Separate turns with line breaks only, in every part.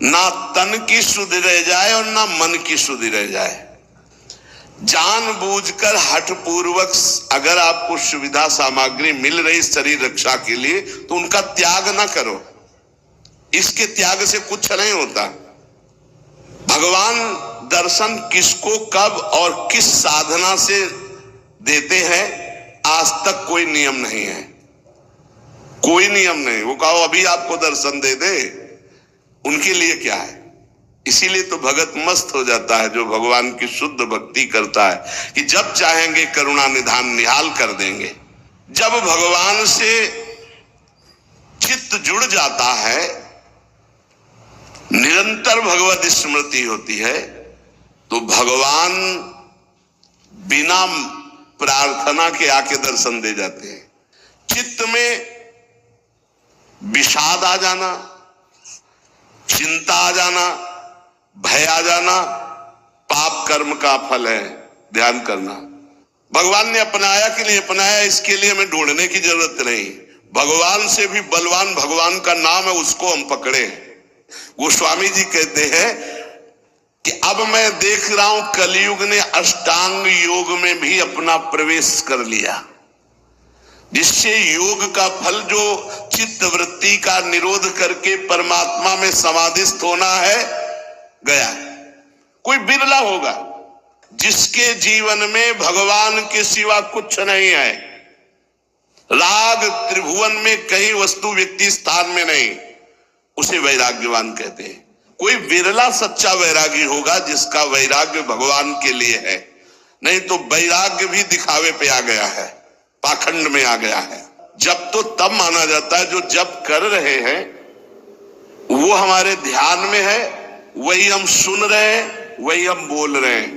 ना तन की सुधि रह जाए और ना मन की सुधि रह जाए। जानबूझकर हठपूर्वक अगर आपको सुविधा सामग्री मिल रही शरीर रक्षा के लिए तो उनका त्याग ना करो। इसके त्याग से कुछ नहीं होता। भगवान दर्शन किसको कब और किस साधना से देते हैं, आज तक कोई नियम नहीं है, कोई नियम नहीं। वो कहो अभी आपको दर्शन दे दे, उनके लिए क्या है। इसीलिए तो भगत मस्त हो जाता है जो भगवान की शुद्ध भक्ति करता है कि जब चाहेंगे करुणा निधान निहाल कर देंगे। जब भगवान से चित्त जुड़ जाता है, निरंतर भगवत स्मृति होती है, तो भगवान बिना प्रार्थना के आके दर्शन दे जाते हैं। चित्त में विषाद आ जाना, चिंता आ जाना, भय आ जाना पाप कर्म का फल है। ध्यान करना, भगवान ने अपनाया के लिए अपनाया, इसके लिए हमें ढूंढने की जरूरत नहीं। भगवान से भी बलवान भगवान का नाम है, उसको हम पकड़े। गोस्वामी जी कहते हैं कि अब मैं देख रहा हूं कलयुग ने अष्टांग योग में भी अपना प्रवेश कर लिया, जिससे योग का फल जो चित्त वृत्ति का निरोध करके परमात्मा में समाधिस्थ होना है, गया। कोई बिरला होगा जिसके जीवन में भगवान के सिवा कुछ नहीं है। राग त्रिभुवन में कहीं वस्तु व्यक्ति स्थान में नहीं, उसे वैराग्यवान कहते हैं। कोई बिरला सच्चा वैरागी होगा जिसका वैराग्य भगवान के लिए है, नहीं तो वैराग्य भी दिखावे पे आ गया है, पाखंड में आ गया है। जब तो तब माना जाता है जो जब कर रहे हैं वो हमारे ध्यान में है, वही हम सुन रहे हैं, वही हम बोल रहे हैं,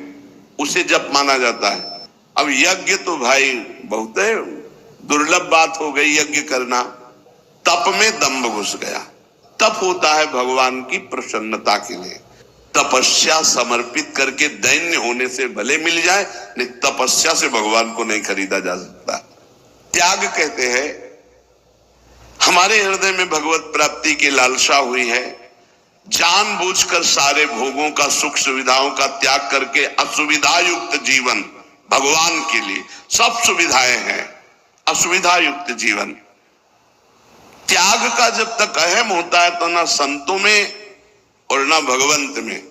उसे जप माना जाता है। अब यज्ञ तो भाई बहुत है, दुर्लभ बात हो गई यज्ञ करना। तप में दम्भ घुस गया। तप होता है भगवान की प्रसन्नता के लिए। तपस्या समर्पित करके दैन्य होने से भले मिल जाए, नहीं तपस्या से भगवान को नहीं खरीदा जा सकता। त्याग कहते हैं हमारे हृदय में भगवत प्राप्ति की लालसा हुई है, जानबूझकर सारे भोगों का सुख सुविधाओं का त्याग करके असुविधा युक्त जीवन, भगवान के लिए सब सुविधाएं हैं, असुविधा युक्त जीवन। त्याग का जब तक अहम होता है तो ना संतों में और ना भगवंत में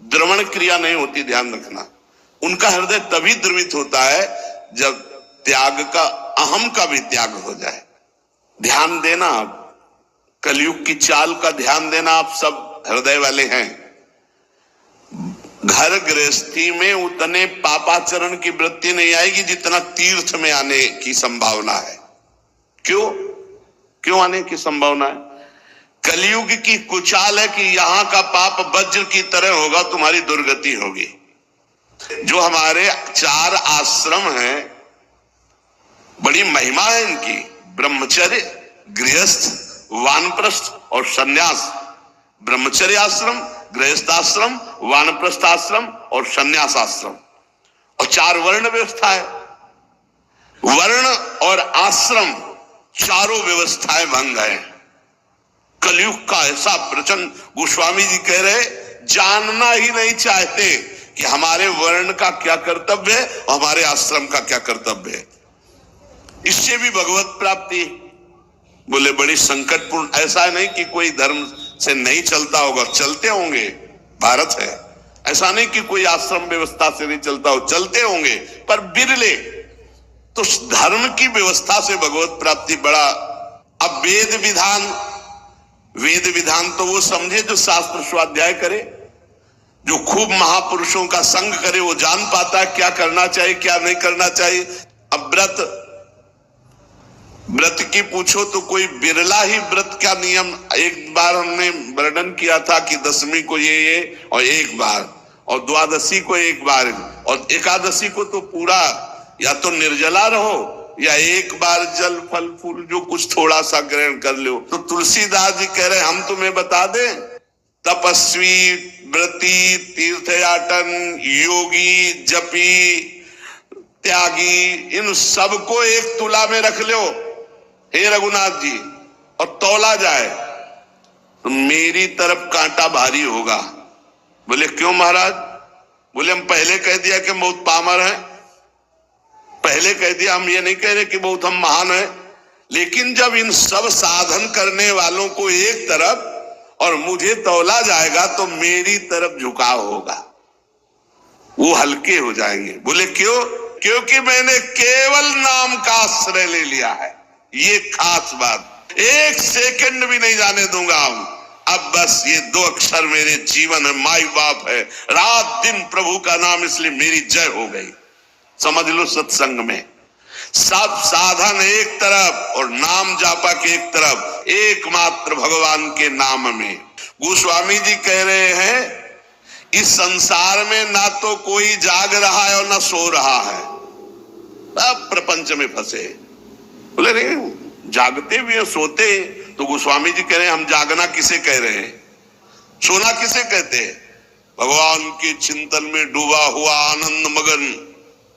द्रवण क्रिया नहीं होती। ध्यान रखना, उनका हृदय तभी द्रवित होता है जब त्याग का, अहम का भी त्याग हो जाए। ध्यान देना, आप कलयुग की चाल का ध्यान देना। आप सब हृदय वाले हैं। घर गृहस्थी में उतने पापाचरण की वृत्ति नहीं आएगी जितना तीर्थ में आने की संभावना है। क्यों आने की संभावना है? कलयुग की कुचाल है कि यहां का पाप वज्र की तरह होगा, तुम्हारी दुर्गति होगी। जो हमारे 4 आश्रम हैं, बड़ी महिमा है इनकी, ब्रह्मचर्य, गृहस्थ, वानप्रस्थ और सन्यास। ब्रह्मचर्य आश्रम, गृहस्थ आश्रम, वानप्रस्थ आश्रम और सन्यास आश्रम, और 4 वर्ण व्यवस्था है। वर्ण और आश्रम चारों व्यवस्थाएं भंग है। कलयुग का ऐसा प्रचंड, गोस्वामी जी कह रहे जानना ही नहीं चाहते कि हमारे वर्ण का क्या कर्तव्य है और हमारे आश्रम का क्या कर्तव्य है। इससे भी भगवत प्राप्ति बोले बड़ी संकटपूर्ण। ऐसा नहीं कि कोई धर्म से नहीं चलता होगा, चलते होंगे, भारत है। ऐसा नहीं कि कोई आश्रम व्यवस्था से नहीं चलता हो, चलते होंगे, पर बिरले। तो धर्म की व्यवस्था से भगवत प्राप्ति बड़ा। अब वेद विधान तो वो समझे जो शास्त्र स्वाध्याय करे, जो खूब महापुरुषों का संग करे, वो जान पाता है क्या करना चाहिए क्या नहीं करना चाहिए। अब व्रत की पूछो तो कोई बिरला ही व्रत का नियम। एक बार हमने वर्णन किया था कि दशमी को ये और एक बार, और द्वादशी को एक बार, और एकादशी को तो पूरा या तो निर्जला रहो या एक बार जल फल फूल जो कुछ थोड़ा सा ग्रहण कर लो। तो तुलसीदास जी कह रहे हम तुम्हें बता दें, तपस्वी, व्रती, तीर्थयाटन, योगी, जपी, त्यागी, इन सबको एक तुला में रख लो हे रघुनाथ जी, और तौला जाए। तो मेरी तरफ कांटा भारी होगा। बोले क्यों महाराज? बोले हम पहले कह दिया कि बहुत पामर है, पहले कह दिया, हम ये नहीं कह रहे कि बहुत हम महान है, लेकिन जब इन सब साधन करने वालों को एक तरफ और मुझे तौला जाएगा तो मेरी तरफ झुकाव होगा, वो हल्के हो जाएंगे। बोले क्यों? क्योंकि मैंने केवल नाम का आश्रय ले लिया है। ये खास बात, एक सेकंड भी नहीं जाने दूंगा। अब बस ये 2 अक्षर मेरे जीवन है, माई बाप है, रात दिन प्रभु का नाम, इसलिए मेरी जय हो गई। समझ लो, सत्संग में सब साधन एक तरफ और नाम जापा के एक तरफ, एकमात्र भगवान के नाम में। गोस्वामी जी कह रहे हैं इस संसार में ना तो कोई जाग रहा है और ना सो रहा है, सब प्रपंच में फंसे। बोले नहीं, जागते भी हैं, सोते हैं। तो गोस्वामी जी कह रहे हैं हम जागना किसे कह रहे हैं, सोना किसे कहते हैं? भगवान के चिंतन में डूबा हुआ आनंद मगन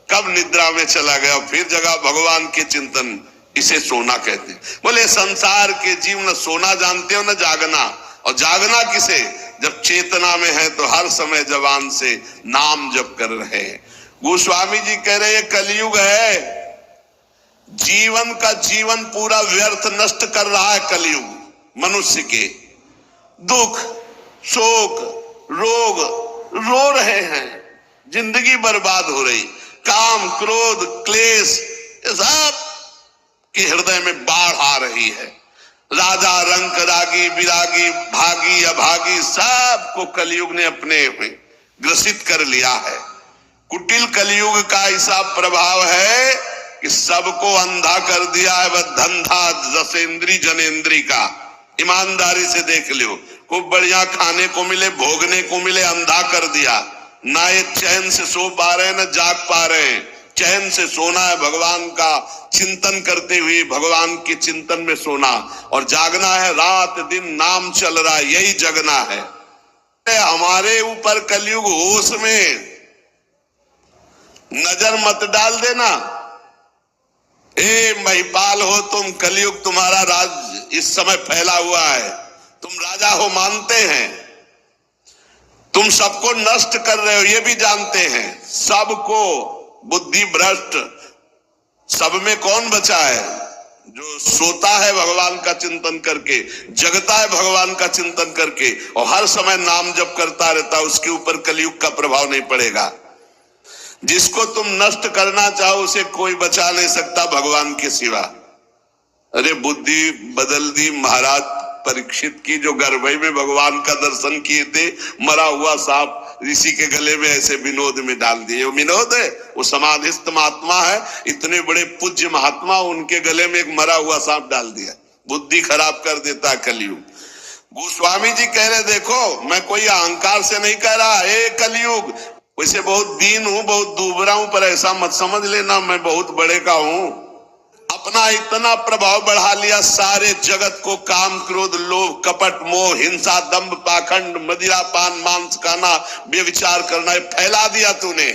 कब निद्रा में चला गया, फिर जगह भगवान के चिंतन, इसे सोना कहते हैं। बोले संसार के जीव न सोना जानते हो न जागना, और जागना किसे? जब चेतना में है तो हर समय जबान से नाम जप कर रहे हैं। गोस्वामी जी कह रहे हैं कलयुग है, जीवन का जीवन पूरा व्यर्थ नष्ट कर रहा है कलयुग। मनुष्य के दुख शोक रोग रो रहे हैं, जिंदगी बर्बाद हो रही, काम क्रोध क्लेश सब के हृदय में बाढ़ आ रही है। राजा रंक रागी विरागी भागी अभागी सबको कलयुग ने अपने में ग्रसित कर लिया है। कुटिल कलयुग का ऐसा प्रभाव है कि सबको अंधा कर दिया है। वह धंधा रसेंद्री जनेंद्री का, ईमानदारी से देख लो, खूब बढ़िया खाने को मिले भोगने को मिले, अंधा कर दिया। ना ये चैन से सो पा रहे हैं, ना जाग पा रहे हैं। चैन से सोना है भगवान का चिंतन करते हुए, भगवान के चिंतन में सोना, और जागना है रात दिन नाम चल रहा है, यही जगना है। हमारे ऊपर कलयुग होश में नजर मत डाल देना। ए महिपाल हो तुम, कलयुग तुम्हारा राज इस समय फैला हुआ है, तुम राजा हो मानते हैं, तुम सबको नष्ट कर रहे हो ये भी जानते हैं, सबको बुद्धि भ्रष्ट, सब में कौन बचा है? जो सोता है भगवान का चिंतन करके, जगता है भगवान का चिंतन करके, और हर समय नाम जप करता रहता है, उसके ऊपर कलयुग का प्रभाव नहीं पड़ेगा। जिसको तुम नष्ट करना चाहो उसे कोई बचा नहीं सकता भगवान के सिवा। अरे बुद्धि बदल दी महाराज परीक्षित की, जो गर्भई में भगवान का दर्शन किए थे, मरा हुआ सांप ऋषि के गले में ऐसे विनोद में डाल दिए। वो विनोद है, वो समाधिस्थ महात्मा है, इतने बड़े पूज्य महात्मा, उनके गले में एक मरा हुआ सांप डाल दिया। बुद्धि खराब कर देता है कलयुग। गोस्वामी जी कह रहे देखो, मैं कोई अहंकार से नहीं कह रहा, ए कलयुग वैसे बहुत दीन हूं, बहुत दुबरा हूं, पर ऐसा मत समझ लेना मैं बहुत बड़े का हूं। अपना इतना प्रभाव बढ़ा लिया, सारे जगत को काम क्रोध लोभ कपट मोह हिंसा दंभ पाखंड मदिरा पान मांस खाना व्यभिचार करना फैला दिया तूने।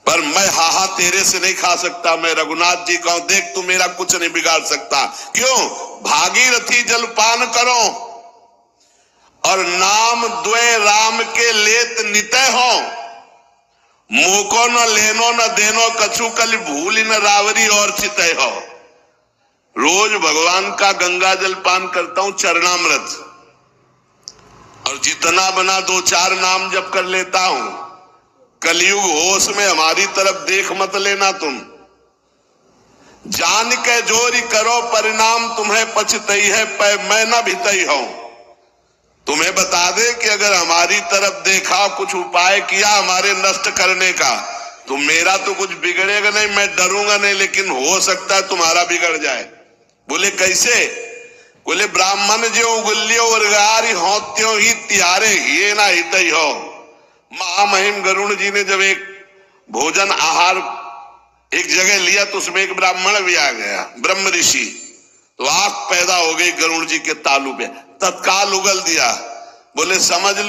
पर मैं हाहा तेरे से नहीं खा सकता, मैं रघुनाथ जी का हूं, देख तू मेरा कुछ नहीं बिगाड़ सकता। क्यों? भागीरथी जलपान करो और नाम द्वय राम के लेत नितय हो, मोको न लेनो न देनो कछु कल भूल न रावरी और चितय हो। रोज भगवान का गंगा जल पान करता हूं, चरणामृत, और जितना बना 2-4 नाम जप कर लेता हूं। कलयुग होश में हमारी तरफ देख मत लेना तुम। जान के जोरी करो परिणाम तुम्हें पछतई है, पै मैं न भितई हूं। तुम्हें बता दे कि अगर हमारी तरफ देखा, कुछ उपाय किया हमारे नष्ट करने का, तो मेरा तो कुछ बिगड़ेगा नहीं, मैं डरूंगा नहीं, लेकिन हो सकता है तुम्हारा बिगड़ जाए। बोले कैसे? बोले ब्राह्मण जो उगल्यो वर्गारी हो त्यों ही तिहारे ये ना हितई हो। महामहिम गरुड़ जी ने जब एक भोजन आहार एक जगह लिया तो उसमें एक ब्राह्मण भी आ गया, ब्रह्म ऋषि, तो आंख पैदा हो गई गरुड़ जी के तालू पे, तत्काल उगल दिया। बोले समझ लो